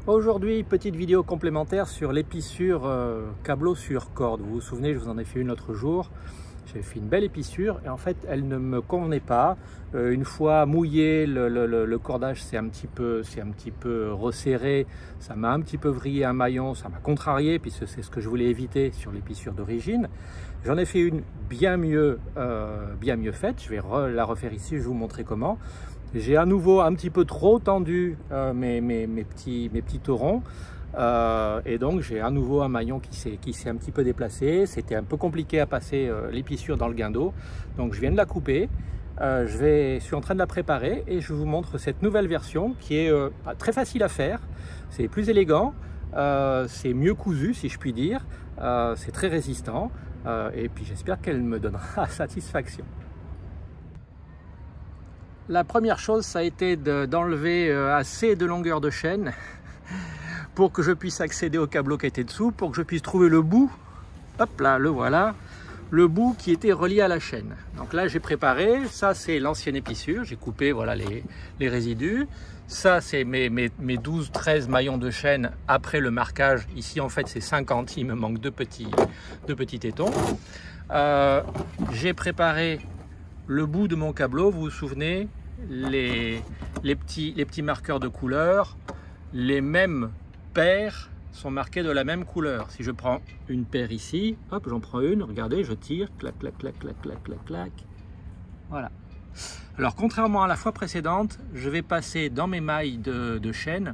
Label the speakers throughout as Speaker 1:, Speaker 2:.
Speaker 1: Aujourd'hui, petite vidéo complémentaire sur l'épissure câbleau sur corde. Vous vous souvenez, je vous en ai fait une l'autre jour. J'ai fait une belle épissure et en fait, elle ne me convenait pas. Une fois mouillé, le cordage s'est un petit peu resserré. Ça m'a un petit peu vrillé un maillon, ça m'a contrarié puisque c'est ce que je voulais éviter sur l'épissure d'origine. J'en ai fait une bien mieux faite. Je vais la refaire ici, je vais vous montrer comment. J'ai à nouveau un petit peu trop tendu mes petits torons. Et donc j'ai à nouveau un maillon qui s'est un petit peu déplacé. C'était un peu compliqué à passer l'épissure dans le guindeau. Donc je viens de la couper. Je suis en train de la préparer et je vous montre cette nouvelle version qui est très facile à faire. C'est plus élégant, c'est mieux cousu si je puis dire. C'est très résistant et puis j'espère qu'elle me donnera satisfaction. La première chose, ça a été d'enlever assez de longueur de chaîne pour que je puisse accéder au câbleau qui était dessous, pour que je puisse trouver le bout, hop là, le voilà, le bout qui était relié à la chaîne. Donc là, j'ai préparé, ça c'est l'ancienne épissure, j'ai coupé voilà les résidus. Ça c'est mes 12-13 maillons de chaîne après le marquage. Ici en fait c'est 50, il me manque deux petits tétons. J'ai préparé le bout de mon câbleau, vous vous souvenez, les petits marqueurs de couleur, les mêmes paires sont marquées de la même couleur. Si je prends une paire ici, hop, j'en prends une, regardez, je tire, clac, clac, clac, clac, clac, clac, clac. Voilà. Alors, contrairement à la fois précédente, je vais passer dans mes mailles de chaîne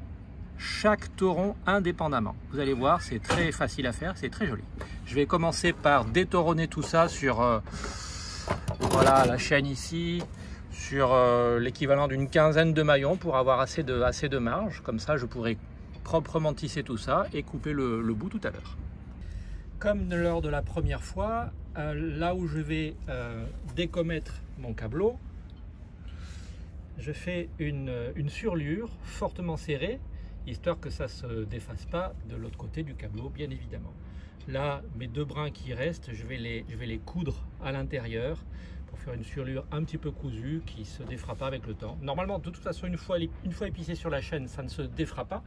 Speaker 1: chaque toron indépendamment. Vous allez voir, c'est très facile à faire, c'est très joli. Je vais commencer par détoronner tout ça sur voilà, la chaîne ici, sur l'équivalent d'une quinzaine de maillons pour avoir assez de marge. Comme ça, je pourrai proprement tisser tout ça et couper le bout tout à l'heure. Comme lors de la première fois, là où je vais décommettre mon câbleau, je fais une surlure fortement serrée, histoire que ça ne se défasse pas de l'autre côté du câbleau, bien évidemment. Là, mes deux brins qui restent, je vais les coudre à l'intérieur pour faire une surlure un petit peu cousue qui ne se défera pas avec le temps. Normalement, de toute façon, une fois épissé sur la chaîne, ça ne se défera pas.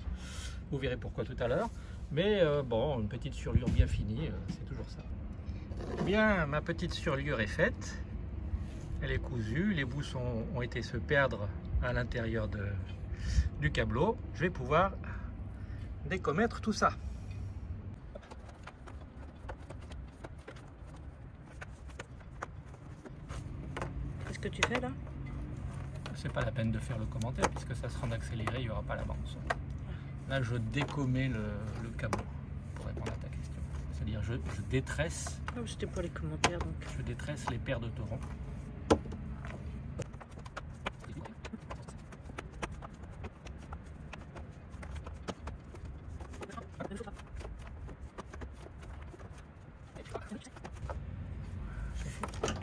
Speaker 1: Vous verrez pourquoi tout à l'heure. Mais bon, une petite surlure bien finie, c'est toujours ça. Bien, ma petite surlure est faite. Elle est cousue. Les bouts ont été se perdre à l'intérieur du câbleau. Je vais pouvoir décommettre tout ça.
Speaker 2: Qu'est-ce que tu fais là?
Speaker 1: C'est pas la peine de faire le commentaire puisque ça sera en accéléré, il n'y aura pas la bande son. Là, je décommets le câbleau pour répondre à ta question. C'est-à-dire, je détresse.
Speaker 2: Ah, c'était pour les commentaires donc.
Speaker 1: Je détresse les paires de torons.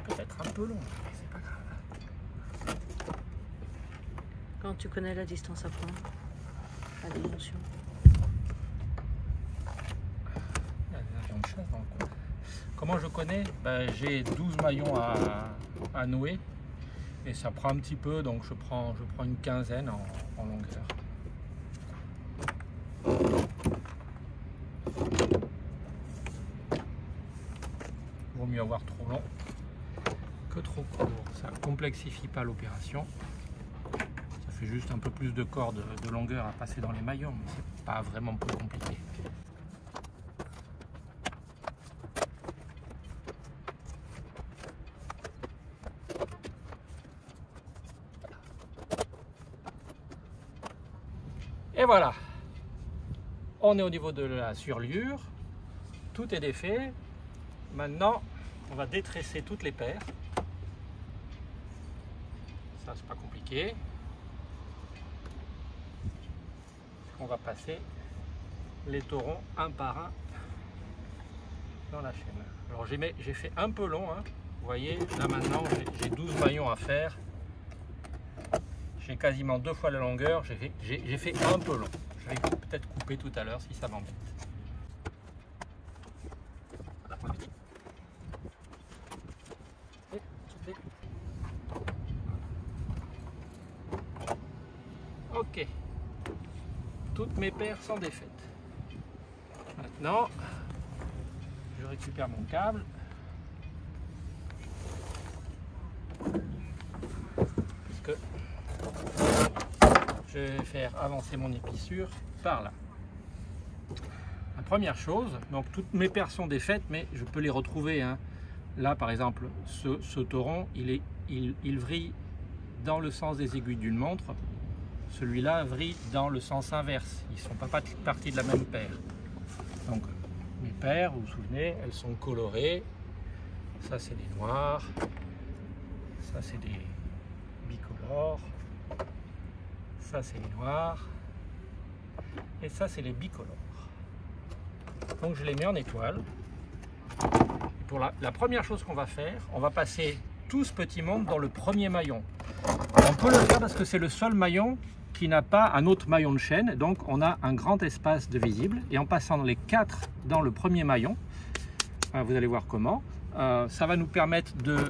Speaker 1: Peut-être un peu long, mais c'est pas grave.
Speaker 2: Quand tu connais la distance à prendre, la dimension.
Speaker 1: Il y a des avions de chasse dans le coin. Comment je connais? J'ai 12 maillons à nouer et ça prend un petit peu, donc je prends une quinzaine en longueur. Vaut mieux avoir trop long que trop court, ça ne complexifie pas l'opération. Ça fait juste un peu plus de corde de longueur à passer dans les maillons, mais c'est pas vraiment plus compliqué. Et voilà, on est au niveau de la surlure, tout est défait. Maintenant, on va détresser toutes les paires. Ça, c'est pas compliqué. On va passer les torons un par un dans la chaîne. Alors j'ai fait un peu long, hein. Vous voyez, là maintenant j'ai 12 maillons à faire. J'ai quasiment 2 fois la longueur, j'ai fait un peu long. Je vais peut-être couper tout à l'heure si ça m'embête. Ok. toutes mes paires sont défaites. Maintenant, je récupère mon câble. Puisque je vais faire avancer mon épissure par là. La première chose, donc toutes mes paires sont défaites, mais je peux les retrouver. Hein. Là, par exemple, ce tauron, il vrille dans le sens des aiguilles d'une montre. Celui-là vrille dans le sens inverse. Ils ne sont pas partis de la même paire. Donc, mes paires, vous vous souvenez, elles sont colorées. Ça, c'est des noirs. Ça, c'est des bicolores. Ça, c'est les noirs. Et ça, c'est les bicolores. Donc, je les mets en étoile. Pour la première chose qu'on va faire, on va passer tout ce petit monde dans le premier maillon. On peut le faire parce que c'est le seul maillon qui n'a pas un autre maillon de chaîne. Donc, on a un grand espace de visible. Et en passant les 4 dans le premier maillon, vous allez voir comment, ça va nous permettre de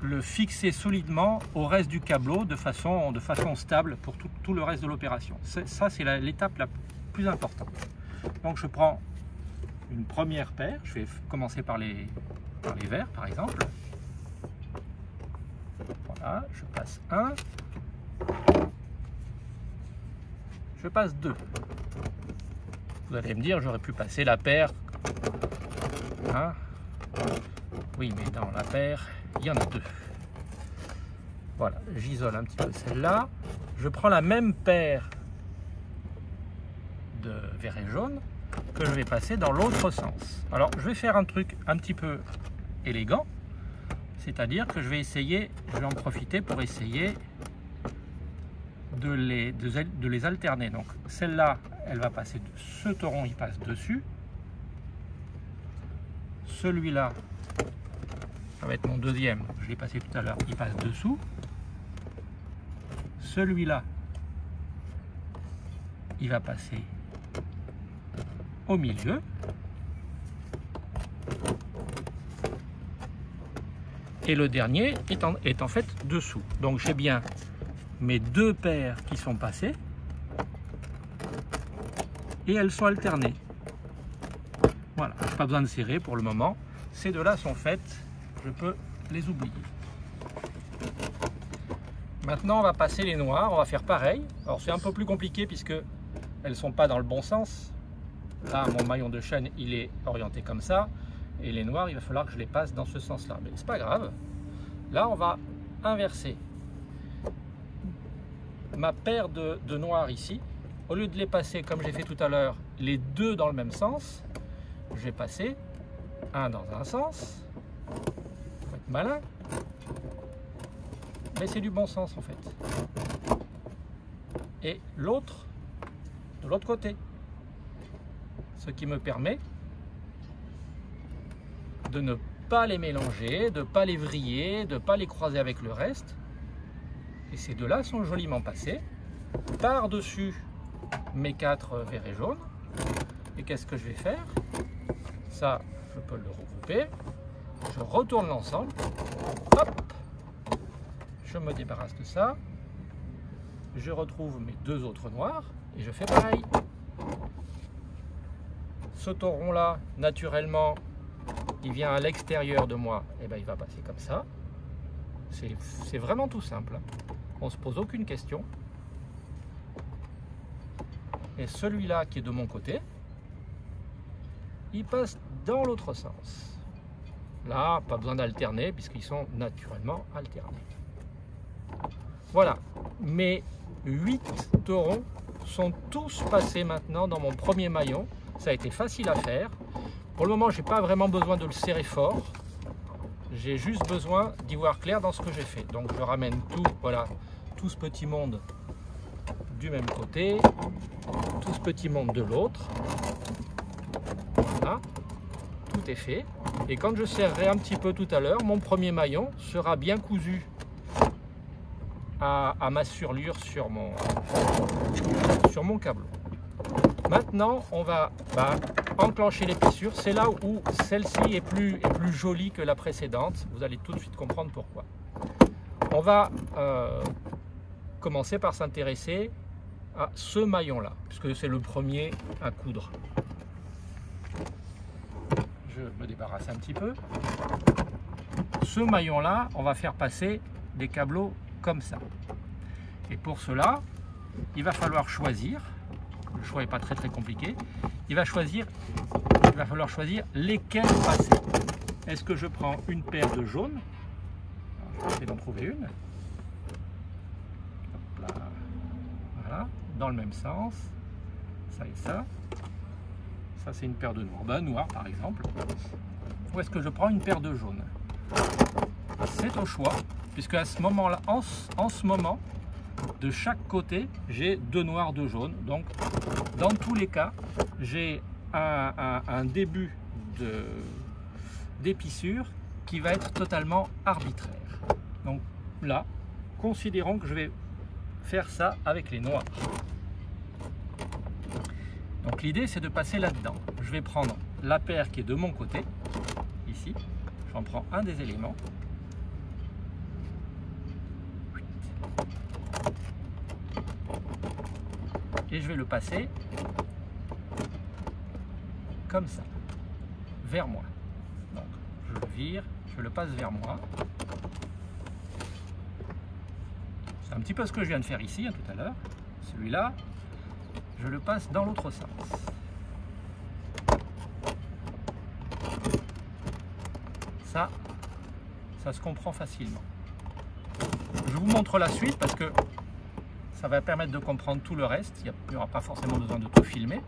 Speaker 1: le fixer solidement au reste du câbleau de façon stable pour tout le reste de l'opération. Ça, c'est l'étape la plus importante. Donc, je prends une première paire. Je vais commencer par les verts, par exemple. Voilà, je passe 1. Je passe 2. Vous allez me dire, j'aurais pu passer la paire. Hein? Oui, mais dans la paire, il y en a 2. Voilà, j'isole un petit peu celle-là. Je prends la même paire de vert et jaune que je vais passer dans l'autre sens. Alors, je vais faire un truc un petit peu élégant. C'est-à-dire que je vais en profiter pour essayer de les alterner. Donc celle-là, elle va passer, ce tauron il passe dessus. Celui-là, ça va être mon deuxième, je l'ai passé tout à l'heure, il passe dessous. Celui-là, il va passer au milieu. Et le dernier est en fait dessous. Donc j'ai bien mes 2 paires qui sont passées et elles sont alternées. Voilà, pas besoin de serrer pour le moment. Ces 2-là sont faites, je peux les oublier. Maintenant on va passer les noirs, on va faire pareil. Alors c'est un peu plus compliqué puisque elles ne sont pas dans le bon sens. Là mon maillon de chaîne il est orienté comme ça. Et les noirs, il va falloir que je les passe dans ce sens-là. Mais c'est pas grave. Là, on va inverser ma paire de noirs ici. Au lieu de les passer, comme j'ai fait tout à l'heure, les 2 dans le même sens, je vais passer un dans un sens. Il faut être malin. Mais c'est du bon sens, en fait. Et l'autre, de l'autre côté. Ce qui me permet de ne pas les mélanger, de ne pas les vriller, de ne pas les croiser avec le reste. Et ces 2-là sont joliment passés par-dessus mes 4 verts et jaunes. Et qu'est-ce que je vais faire? Ça, je peux le regrouper. Je retourne l'ensemble. Hop! Je me débarrasse de ça. Je retrouve mes 2 autres noirs et je fais pareil. Ce tauron-là, naturellement, il vient à l'extérieur de moi, et ben il va passer comme ça. C'est vraiment tout simple. On ne se pose aucune question. Et celui-là qui est de mon côté, il passe dans l'autre sens. Là, pas besoin d'alterner puisqu'ils sont naturellement alternés. Voilà, mes 8 taurons sont tous passés maintenant dans mon premier maillon. Ça a été facile à faire. Pour le moment, je n'ai pas vraiment besoin de le serrer fort. J'ai juste besoin d'y voir clair dans ce que j'ai fait. Donc je ramène tout, voilà, tout ce petit monde du même côté, tout ce petit monde de l'autre. Voilà, tout est fait. Et quand je serrerai un petit peu tout à l'heure, mon premier maillon sera bien cousu à ma surlure sur mon câble. Maintenant, on va enclencher l'épissure. C'est là où celle-ci est plus jolie que la précédente. Vous allez tout de suite comprendre pourquoi. On va commencer par s'intéresser à ce maillon-là, puisque c'est le premier à coudre. Je me débarrasse un petit peu. Ce maillon-là, on va faire passer des câbleaux comme ça. Et pour cela, il va falloir choisir, le choix n'est pas très compliqué, il va falloir choisir lesquels passer. Est-ce que je prends une paire de jaunes? Je vais essayer d'en trouver une. Hop là. Voilà, dans le même sens, ça et ça. Ça c'est une paire de noirs, ben, noir par exemple. Ou est-ce que je prends une paire de jaunes? C'est au choix, puisque à ce moment-là, en ce moment, de chaque côté, j'ai 2 noirs, 2 jaunes. Donc, dans tous les cas, j'ai un début d'épissure qui va être totalement arbitraire. Donc là, considérons que je vais faire ça avec les noirs. Donc l'idée, c'est de passer là-dedans. Je vais prendre la paire qui est de mon côté, ici. J'en prends un des éléments. Et je vais le passer comme ça, vers moi. Donc, je le vire, je le passe vers moi. C'est un petit peu ce que je viens de faire ici, hein, tout à l'heure. Celui-là, je le passe dans l'autre sens. Ça se comprend facilement. Je vous montre la suite parce que ça va permettre de comprendre tout le reste. Il n'y aura pas forcément besoin de tout filmer.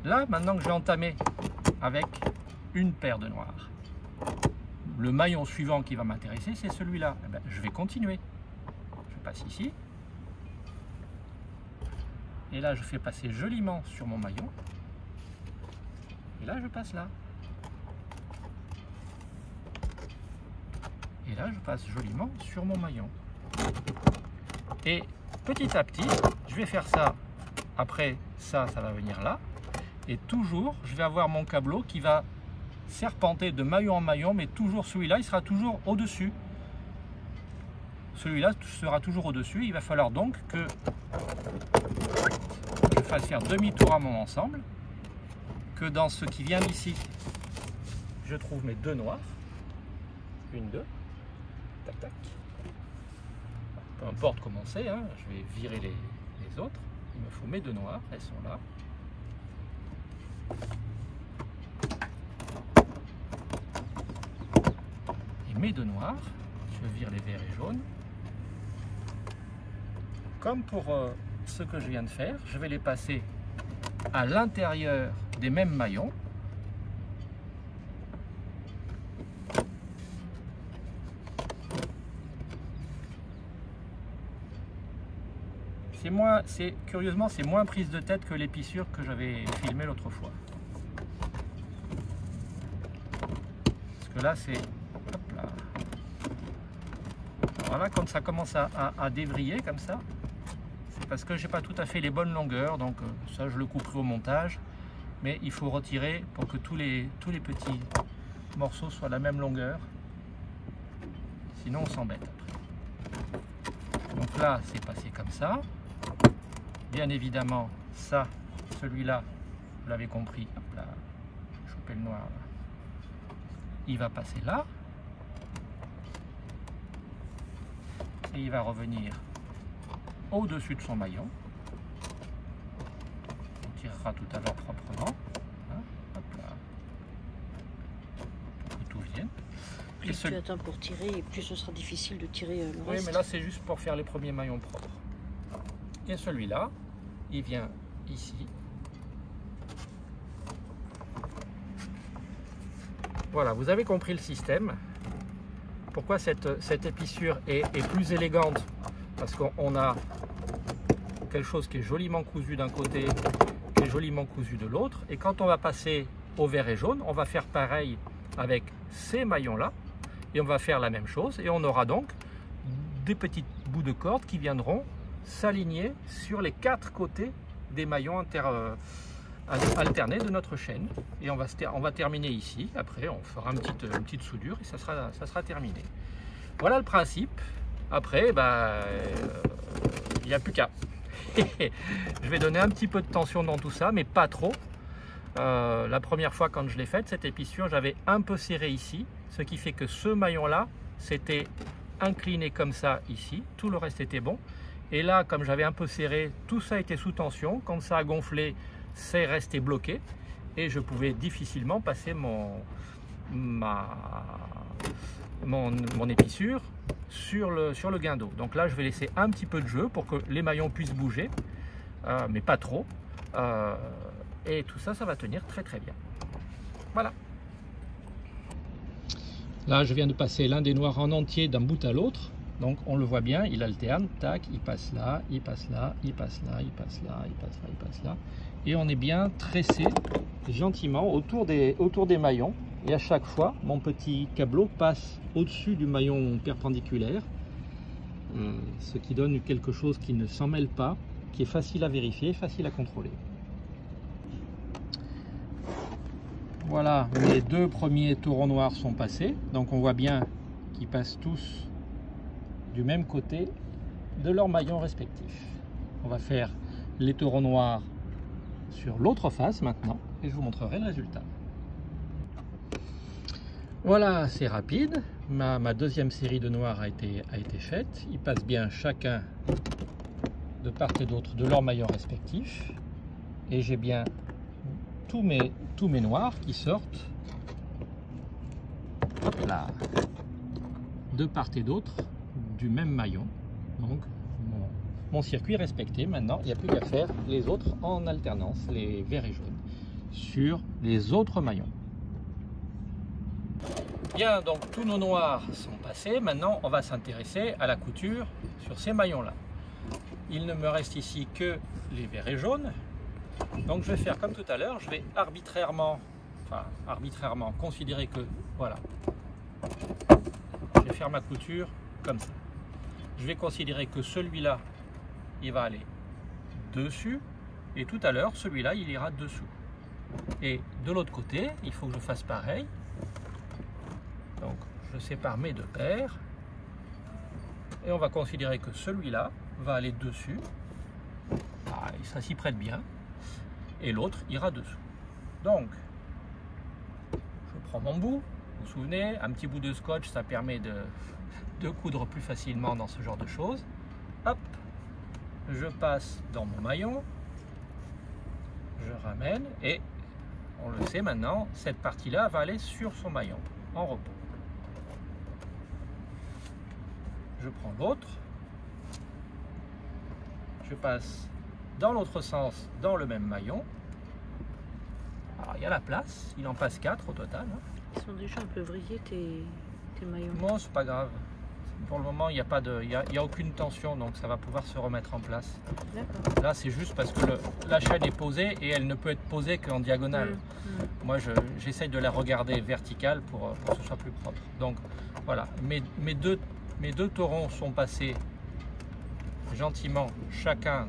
Speaker 1: Là, maintenant que j'ai entamé avec une paire de noirs, le maillon suivant qui va m'intéresser, c'est celui-là. Eh bien, je vais continuer. Je passe ici. Et là, je fais passer joliment sur mon maillon. Et là, je passe là. Et là, je passe joliment sur mon maillon. Et petit à petit, je vais faire ça. Après, ça va venir là. Et toujours, je vais avoir mon câbleau qui va serpenter de maillon en maillon, mais toujours celui-là, il sera toujours au-dessus. Celui-là sera toujours au-dessus. Il va falloir donc que je fasse faire demi-tour à mon ensemble, que dans ce qui vient d'ici, je trouve mes 2 noirs. 1, 2. Tac, tac. Peu importe comment c'est, hein, je vais virer les autres. Il me faut mes 2 noirs, elles sont là. Et mes 2 noirs, je vire les verts et jaunes. Comme pour ce que je viens de faire, je vais les passer à l'intérieur des mêmes maillons. Curieusement, c'est moins prise de tête que l'épissure que j'avais filmé l'autre fois. Parce que là, c'est... Hop là. Voilà, quand ça commence à dévriller comme ça, c'est parce que j'ai pas tout à fait les bonnes longueurs. Donc ça, je le couperai au montage. Mais il faut retirer pour que tous les petits morceaux soient la même longueur. Sinon, on s'embête après. Donc là, c'est passé comme ça. Bien évidemment, ça, celui-là, vous l'avez compris, hop là, je vais choper le noir là. Il va passer là. Et il va revenir au-dessus de son maillon. On tirera tout à l'heure proprement. Hein, hop là. Pour que tout vienne.
Speaker 2: Plus tu attends pour tirer, et plus ce sera difficile de tirer le reste.
Speaker 1: Oui, mais là, c'est juste pour faire les premiers maillons propres. Et celui-là, il vient ici. Voilà, vous avez compris le système. Pourquoi cette épissure est plus élégante? Parce qu'on a quelque chose qui est joliment cousu d'un côté, qui est joliment cousu de l'autre. Et quand on va passer au vert et jaune, on va faire pareil avec ces maillons-là. Et on va faire la même chose. Et on aura donc des petits bouts de corde qui viendront s'aligner sur les 4 côtés des maillons alternés de notre chaîne. Et on va terminer ici. Après, on fera une petite soudure et ça sera terminé. Voilà le principe. Après, il n'y a plus qu'à. Je vais donner un petit peu de tension dans tout ça, mais pas trop. La première fois quand je l'ai faite, cette épissure, j'avais un peu serré ici, ce qui fait que ce maillon-là, c'était incliné comme ça ici, tout le reste était bon. Et là, comme j'avais un peu serré, tout ça était sous tension. Quand ça a gonflé, c'est resté bloqué. Et je pouvais difficilement passer mon épissure sur le guindeau. Donc là, je vais laisser un petit peu de jeu pour que les maillons puissent bouger, mais pas trop. Et tout ça, ça va tenir très très bien. Voilà. Là, je viens de passer l'un des noirs en entier d'un bout à l'autre. Donc on le voit bien, il alterne, tac, il passe là, il passe là, il passe là, il passe là, il passe là, il passe là. Et on est bien tressé gentiment autour des maillons. Et à chaque fois, mon petit câbleau passe au-dessus du maillon perpendiculaire, ce qui donne quelque chose qui ne s'en mêle pas, qui est facile à vérifier, facile à contrôler. Voilà, les deux premiers taureaux noirs sont passés. Donc on voit bien qu'ils passent tous du même côté de leurs maillons respectifs. On va faire les taureaux noirs sur l'autre face maintenant et je vous montrerai le résultat. Voilà, c'est rapide. Ma deuxième série de noirs a été faite. Ils passent bien chacun de part et d'autre de leurs maillons respectifs. Et j'ai bien tous mes noirs qui sortent là, de part et d'autre du même maillon. Donc mon circuit est respecté. Maintenant, il n'y a plus qu'à faire les autres en alternance, les verts et jaunes, sur les autres maillons. Bien, donc tous nos noirs sont passés. Maintenant, on va s'intéresser à la couture sur ces maillons-là. Il ne me reste ici que les verts et jaunes. Donc je vais faire comme tout à l'heure, je vais arbitrairement considérer que, voilà, je vais faire ma couture comme ça. Je vais considérer que celui-là, il va aller dessus, et tout à l'heure, celui-là, il ira dessous. Et de l'autre côté, il faut que je fasse pareil. Donc je sépare mes deux paires, et on va considérer que celui-là va aller dessus. Ah, ça s'y prête bien. Et l'autre ira dessous. Donc, je prends mon bout, vous vous souvenez, un petit bout de scotch, ça permet de coudre plus facilement dans ce genre de choses. Hop, je passe dans mon maillon, je ramène, et on le sait maintenant, cette partie-là va aller sur son maillon, en repos. Je prends l'autre, je passe dans l'autre sens, dans le même maillon. Alors il y a la place, il en passe 4 au total. Hein.
Speaker 2: Ils sont déjà un peu vrillés tes maillons.
Speaker 1: Non, c'est pas grave. Pour le moment, il n'y a aucune tension, donc ça va pouvoir se remettre en place. Là, c'est juste parce que la chaîne est posée et elle ne peut être posée qu'en diagonale. Moi, j'essaye de la regarder verticale pour que ce soit plus propre. Donc voilà, mes deux taurons sont passés gentiment chacun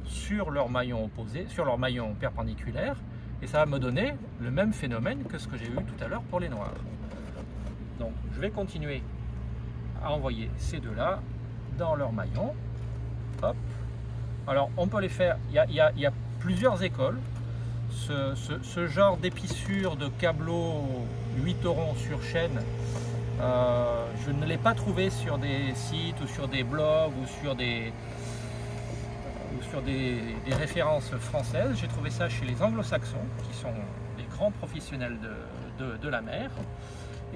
Speaker 1: sur leur maillon opposé, sur leur maillon perpendiculaire, et ça va me donner le même phénomène que ce que j'ai eu tout à l'heure pour les noirs. Donc je vais continuer à envoyer ces deux-là dans leur maillon. Hop. Alors on peut les faire, il y a plusieurs écoles. Ce genre d'épissure de câbleau 8 taurons sur chaîne, je ne l'ai pas trouvé sur des sites ou sur des blogs ou sur des références françaises. J'ai trouvé ça chez les anglo-saxons, qui sont les grands professionnels de la mer.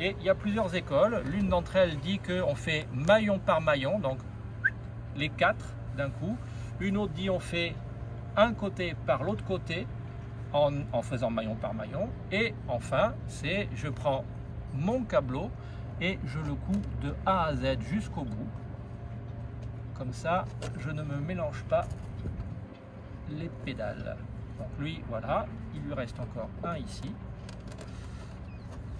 Speaker 1: Et il y a plusieurs écoles. L'une d'entre elles dit qu'on fait maillon par maillon, donc les 4 d'un coup. Une autre dit on fait un côté par l'autre côté en faisant maillon par maillon. Et enfin, c'est je prends mon câbleau et je le couds de A à Z jusqu'au bout. Comme ça, je ne me mélange pas les pédales. Donc lui, voilà, il lui reste encore un ici.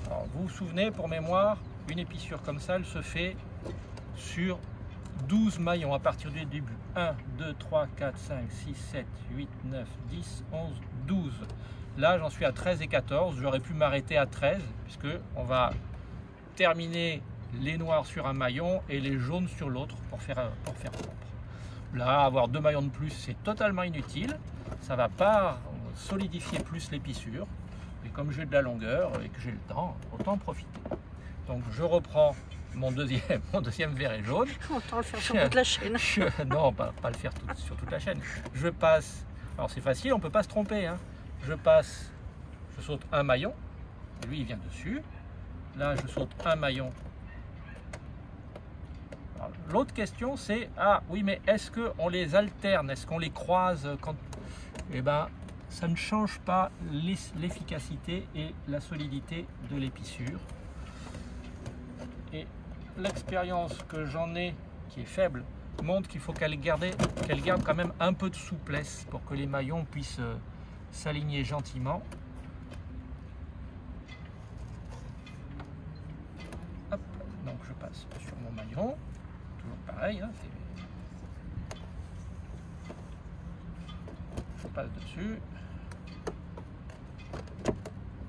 Speaker 1: Alors, vous vous souvenez, pour mémoire, une épissure comme ça, elle se fait sur 12 maillons à partir du début. 1, 2, 3, 4, 5, 6, 7, 8, 9, 10, 11, 12. Là, j'en suis à 13 et 14. J'aurais pu m'arrêter à 13, puisque on va terminer les noirs sur un maillon et les jaunes sur l'autre pour faire propre. Là, avoir 2 maillons de plus, c'est totalement inutile. Ça ne va pas solidifier plus l'épissure. Et comme j'ai de la longueur et que j'ai le temps, autant en profiter. Donc je reprends mon deuxième véret jaune.
Speaker 2: Autant le faire sur toute la chaîne.
Speaker 1: Non, pas le faire sur toute la chaîne. Je passe, alors c'est facile, on ne peut pas se tromper. Hein. Je saute un maillon, lui il vient dessus. Là je saute un maillon. L'autre question c'est, ah oui mais est-ce qu'on les alterne, est-ce qu'on les croise quand... Eh bien ça ne change pas l'efficacité et la solidité de l'épissure. Et l'expérience que j'en ai, qui est faible, montre qu'il faut qu'elle garde quand même un peu de souplesse pour que les maillons puissent s'aligner gentiment. Hop, donc je passe sur mon maillon, toujours pareil, hein, je passe dessus.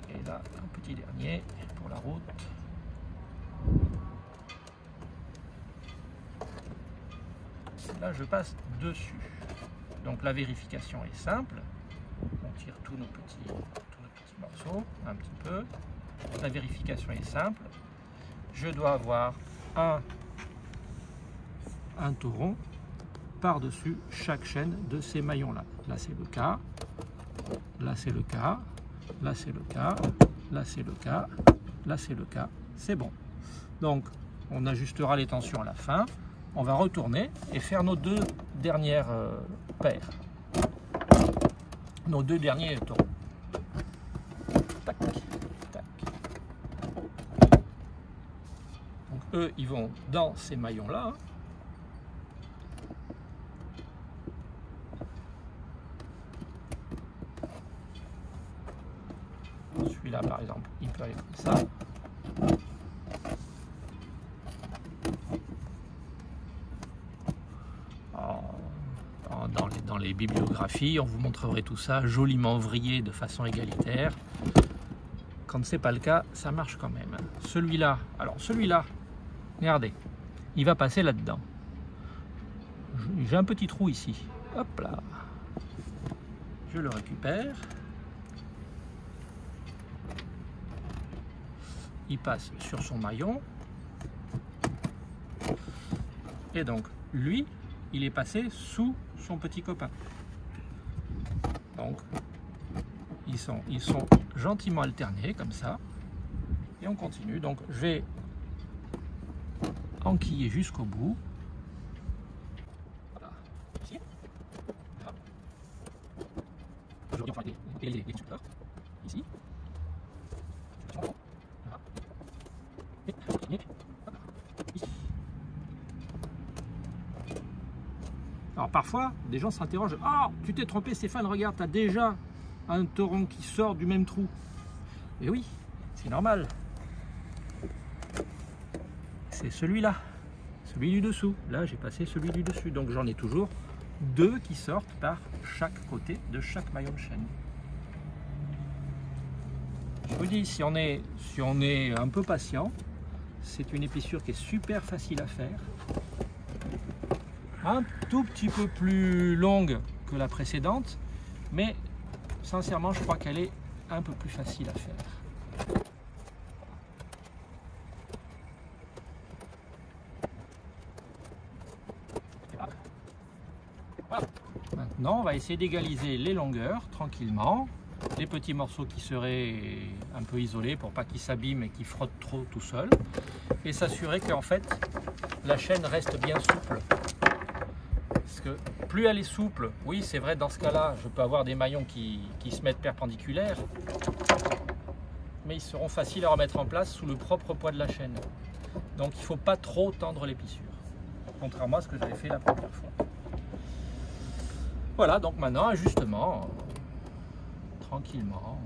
Speaker 1: Et là, un petit dernier pour la route. Là, je passe dessus. Donc la vérification est simple. On tire tous nos petits morceaux, un petit peu. La vérification est simple. Je dois avoir un tauron par-dessus chaque chaîne de ces maillons-là. Là, c'est le cas. Là, c'est le cas. Là, c'est le cas. Là, c'est le cas. Là, c'est le cas. C'est bon. Donc, on ajustera les tensions à la fin. On va retourner et faire nos 2 dernières paires. Nos 2 derniers taurons. Tac, tac. Donc, eux, ils vont dans ces maillons-là. Celui-là, par exemple, il peut aller comme ça. Dans les bibliographies, on vous montrerait tout ça joliment vrillé de façon égalitaire. Quand c'est pas le cas, ça marche quand même. Celui-là, alors celui-là, regardez, il va passer là-dedans. J'ai un petit trou ici. Hop là. Je le récupère. Il passe sur son maillon. Et donc, lui, il est passé sous son petit copain. Donc, ils sont gentiment alternés comme ça. Et on continue. Donc, je vais enquiller jusqu'au bout. Voilà. Ici. Voilà. Aujourd'hui, on va les constructeurs. Ici. Voilà. Et ici. Alors parfois, des gens s'interrogent. Ah, oh, tu t'es trompé Stéphane, regarde, tu as déjà un tauron qui sort du même trou. Et oui, c'est normal. C'est celui-là, celui du dessous. Là, j'ai passé celui du dessus. Donc j'en ai toujours 2 qui sortent par chaque côté de chaque maillon de chaîne. Je vous dis, si on est un peu patient, c'est une épissure qui est super facile à faire. Un tout petit peu plus longue que la précédente, mais sincèrement je crois qu'elle est un peu plus facile à faire. Voilà. Maintenant on va essayer d'égaliser les longueurs tranquillement, les petits morceaux qui seraient un peu isolés pour pas qu'ils s'abîment et qu'ils frottent trop tout seuls, et s'assurer qu'en fait la chaîne reste bien souple. Parce que plus elle est souple, oui c'est vrai, dans ce cas-là, je peux avoir des maillons qui se mettent perpendiculaires, mais ils seront faciles à remettre en place sous le propre poids de la chaîne. Donc il ne faut pas trop tendre l'épissure, contrairement à ce que j'avais fait la première fois. Voilà, donc maintenant, ajustement, tranquillement,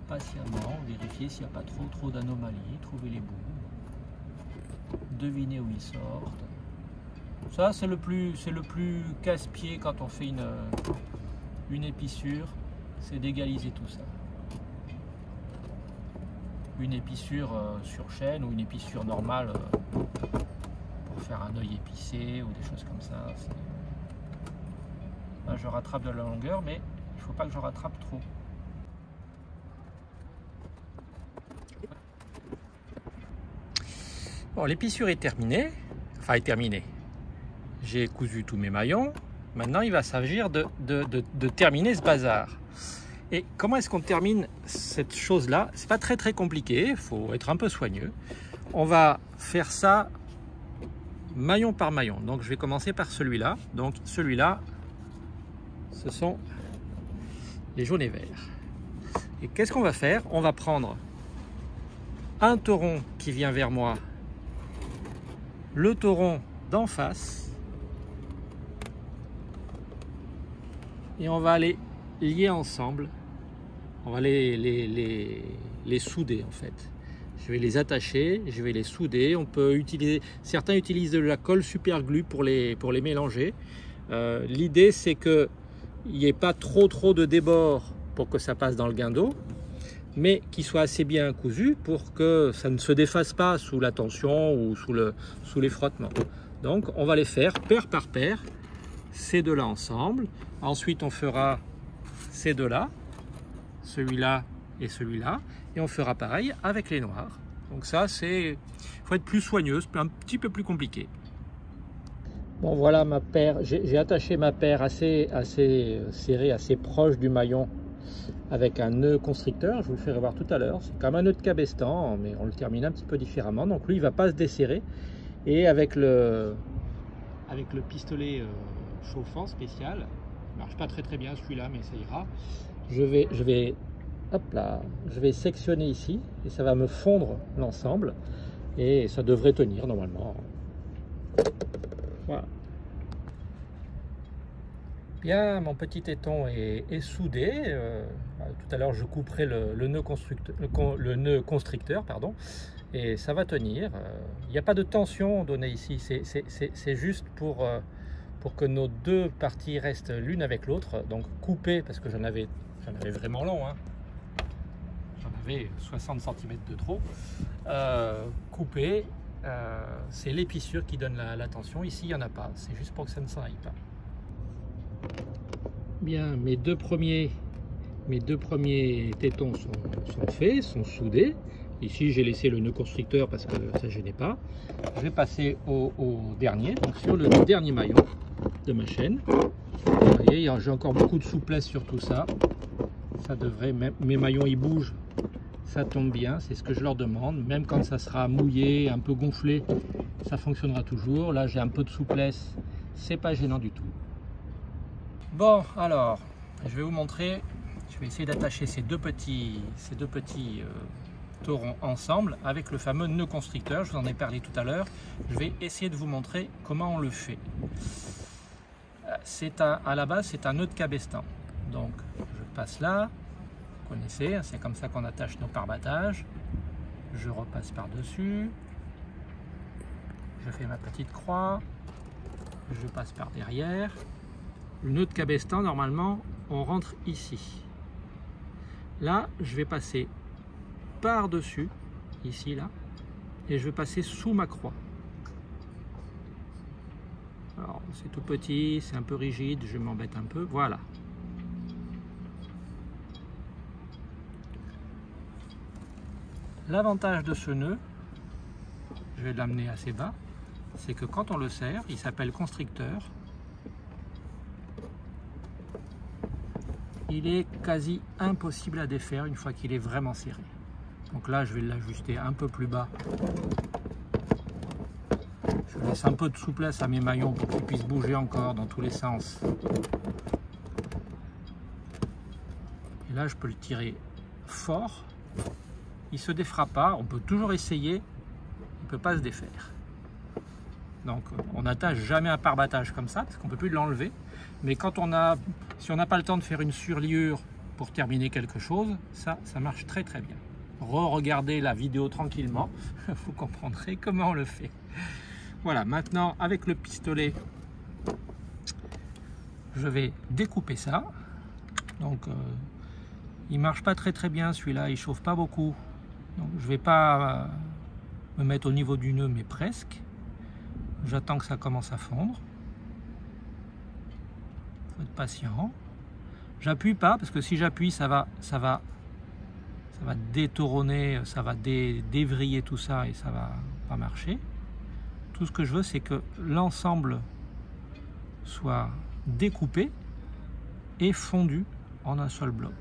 Speaker 1: patiemment, vérifier s'il n'y a pas trop d'anomalies, trouver les bouts, deviner où ils sortent. Ça, c'est le plus casse-pied quand on fait une épissure, c'est d'égaliser tout ça. Une épissure sur chaîne ou une épissure normale pour faire un œil épicé ou des choses comme ça, Là, je rattrape de la longueur, mais il ne faut pas que je rattrape trop. Bon, l'épissure est terminée. Enfin, est terminée. J'ai cousu tous mes maillons. Maintenant, il va s'agir de terminer ce bazar. Et comment est-ce qu'on termine cette chose-là? C'est pas très compliqué, il faut être un peu soigneux. On va faire ça maillon par maillon. Donc je vais commencer par celui-là. Donc celui-là, ce sont les jaunes et verts. Et qu'est-ce qu'on va faire? On va prendre un tauron qui vient vers moi, le tauron d'en face, et on va les lier ensemble. On va les souder en fait. Je vais les attacher, je vais les souder. On peut utiliser, certains utilisent de la colle super glue pour les mélanger. L'idée c'est que il n'y ait pas trop de débord pour que ça passe dans le guindeau, mais qu'il soit assez bien cousu pour que ça ne se défasse pas sous la tension ou sous les frottements. Donc on va les faire paire par paire, ces deux là ensemble. Ensuite on fera ces deux là, celui-là et celui-là, et on fera pareil avec les noirs. Donc ça, c'est, faut être plus soigneux, c'est un petit peu plus compliqué. Bon voilà ma paire, j'ai attaché ma paire assez serrée, assez proche du maillon avec un nœud constricteur. Je vous le ferai voir tout à l'heure. C'est comme un nœud de cabestan, mais on le termine un petit peu différemment. Donc lui, il va pas se desserrer. Et avec le pistolet chauffant spécial, il marche pas très bien celui-là, mais ça ira. Je vais sectionner ici et ça va me fondre l'ensemble et ça devrait tenir normalement. Voilà. Bien, mon petit téton est soudé. Tout à l'heure, je couperai le nœud constricteur, pardon, et ça va tenir. Il n'y a pas de tension donnée ici. C'est juste pour que nos deux parties restent l'une avec l'autre. Donc couper, parce que j'en avais vraiment long, hein. J'en avais 60 cm de trop. Couper, c'est l'épissure qui donne la tension. Ici, il n'y en a pas. C'est juste pour que ça ne s'en aille pas. Bien, mes deux premiers tétons sont faits, sont soudés. Ici, j'ai laissé le nœud constricteur parce que ça ne gênait pas. Je vais passer au dernier, donc sur le dernier maillon de ma chaîne. Vous voyez, j'ai encore beaucoup de souplesse sur tout ça. Ça devrait, même mes maillons ils bougent, ça tombe bien, c'est ce que je leur demande. Même quand ça sera mouillé, un peu gonflé, ça fonctionnera toujours. Là, j'ai un peu de souplesse, c'est pas gênant du tout. Bon, alors, je vais vous montrer. Je vais essayer d'attacher ces deux petits taurons ensemble avec le fameux nœud constricteur. Je vous en ai parlé tout à l'heure. Je vais essayer de vous montrer comment on le fait. À la base, c'est un nœud de cabestan. Donc, je passe là. Vous connaissez, c'est comme ça qu'on attache nos pare-battages. Je repasse par-dessus. Je fais ma petite croix. Je passe par derrière. Le nœud de cabestan, normalement, on rentre ici. Là, je vais passer par-dessus, ici, là, et je vais passer sous ma croix. Alors, c'est tout petit, c'est un peu rigide, je m'embête un peu, voilà. L'avantage de ce nœud, je vais l'amener assez bas, c'est que quand on le serre, il s'appelle constricteur. Il est quasi impossible à défaire une fois qu'il est vraiment serré. Donc là, je vais l'ajuster un peu plus bas. Je laisse un peu de souplesse à mes maillons pour qu'ils puissent bouger encore dans tous les sens. Et là, je peux le tirer fort. Il ne se défera pas. On peut toujours essayer. Il ne peut pas se défaire. Donc, on n'attache jamais un pare-battage comme ça, parce qu'on ne peut plus l'enlever. Mais si on n'a pas le temps de faire une surliure pour terminer quelque chose, ça marche très bien. Regardez la vidéo tranquillement, vous comprendrez comment on le fait. Voilà, maintenant avec le pistolet, je vais découper ça. Donc, il marche pas très bien celui-là, il chauffe pas beaucoup. Donc, je vais pas me mettre au niveau du nœud, mais presque. J'attends que ça commence à fondre. faut être patient. J'appuie pas parce que si j'appuie, ça va détourner, ça va dévriller tout ça et ça va pas marcher. Tout ce que je veux, c'est que l'ensemble soit découpé et fondu en un seul bloc.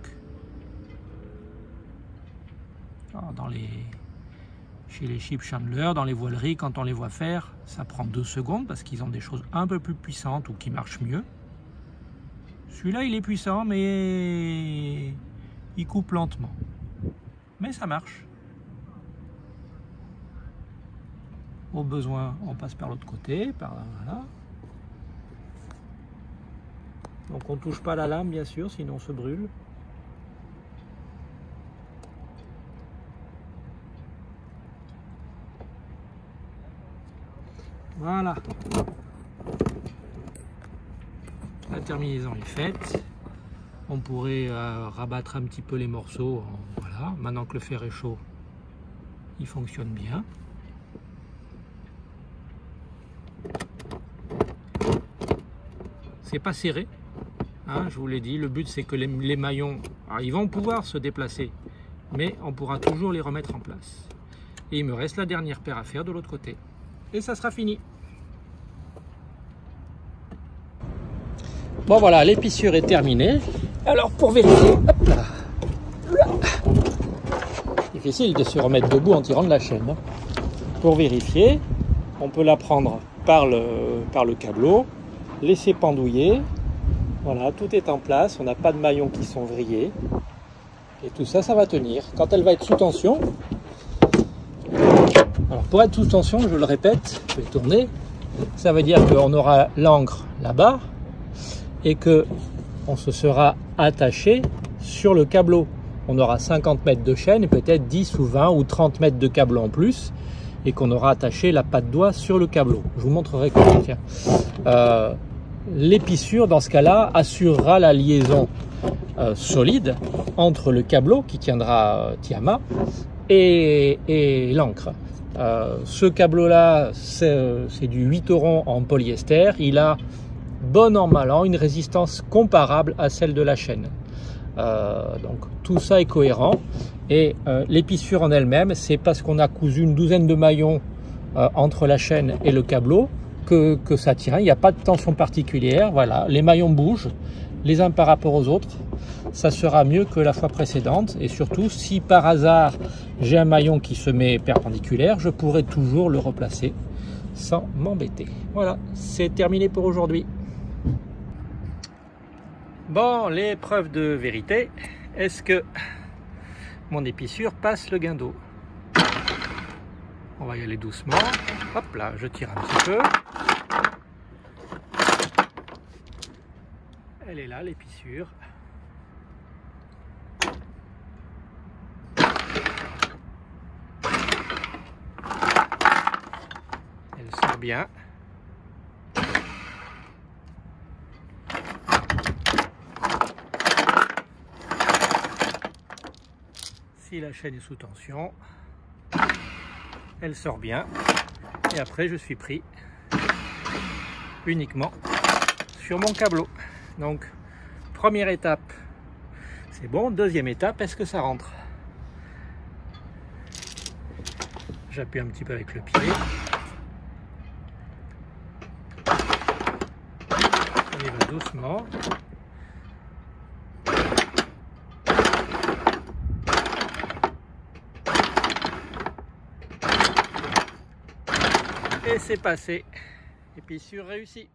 Speaker 1: Alors, chez les ship chandlers, dans les voileries, quand on les voit faire, ça prend 2 secondes parce qu'ils ont des choses un peu plus puissantes ou qui marchent mieux. Celui-là, il est puissant, mais il coupe lentement. Mais ça marche. Au besoin, on passe par l'autre côté, par là, voilà. Donc on ne touche pas la lame, bien sûr, sinon on se brûle. Voilà. La terminaison est faite. On pourrait rabattre un petit peu les morceaux. Voilà. Maintenant que le fer est chaud, il fonctionne bien. C'est pas serré, hein, je vous l'ai dit. Le but c'est que les maillons, alors, ils vont pouvoir se déplacer, mais on pourra toujours les remettre en place. Et il me reste la dernière paire à faire de l'autre côté. Et ça sera fini. Bon voilà, l'épissure est terminée. Alors pour vérifier, hop là. Difficile de se remettre debout en tirant de la chaîne. Pour vérifier, on peut la prendre par le câbleau, laisser pendouiller. Voilà, tout est en place, on n'a pas de maillons qui sont vrillés. Et tout ça, ça va tenir. Quand elle va être sous tension, alors pour être sous tension, je le répète, je vais tourner, ça veut dire qu'on aura l'ancre là-bas et que on se sera attaché sur le câbleau. On aura 50 mètres de chaîne et peut-être 10 ou 20 ou 30 mètres de câbleau en plus et qu'on aura attaché la patte d'oie sur le câbleau. Je vous montrerai comment. Tiens. L'épissure, dans ce cas-là, assurera la liaison solide entre le câbleau qui tiendra Tiama et l'encre. Ce câbleau-là, c'est du 8 eurons en polyester. Il a, bon an, mal an, une résistance comparable à celle de la chaîne. Donc tout ça est cohérent. Et l'épissure en elle-même, c'est parce qu'on a cousu une douzaine de maillons entre la chaîne et le câbleau que ça tient. Il n'y a pas de tension particulière. Voilà, les maillons bougent les uns par rapport aux autres. Ça sera mieux que la fois précédente. Et surtout, si par hasard j'ai un maillon qui se met perpendiculaire, je pourrai toujours le replacer sans m'embêter. Voilà, c'est terminé pour aujourd'hui. Bon, l'épreuve de vérité. Est-ce que mon épissure passe le guindeau? On va y aller doucement. Hop là, je tire un petit peu. Elle est là, l'épissure. Elle sort bien. Si la chaîne est sous tension, elle sort bien. Et après, je suis pris uniquement sur mon câbleau. Donc, première étape, c'est bon. Deuxième étape, est-ce que ça rentre? J'appuie un petit peu avec le pied. On y va doucement. Et c'est passé. Épissure réussie.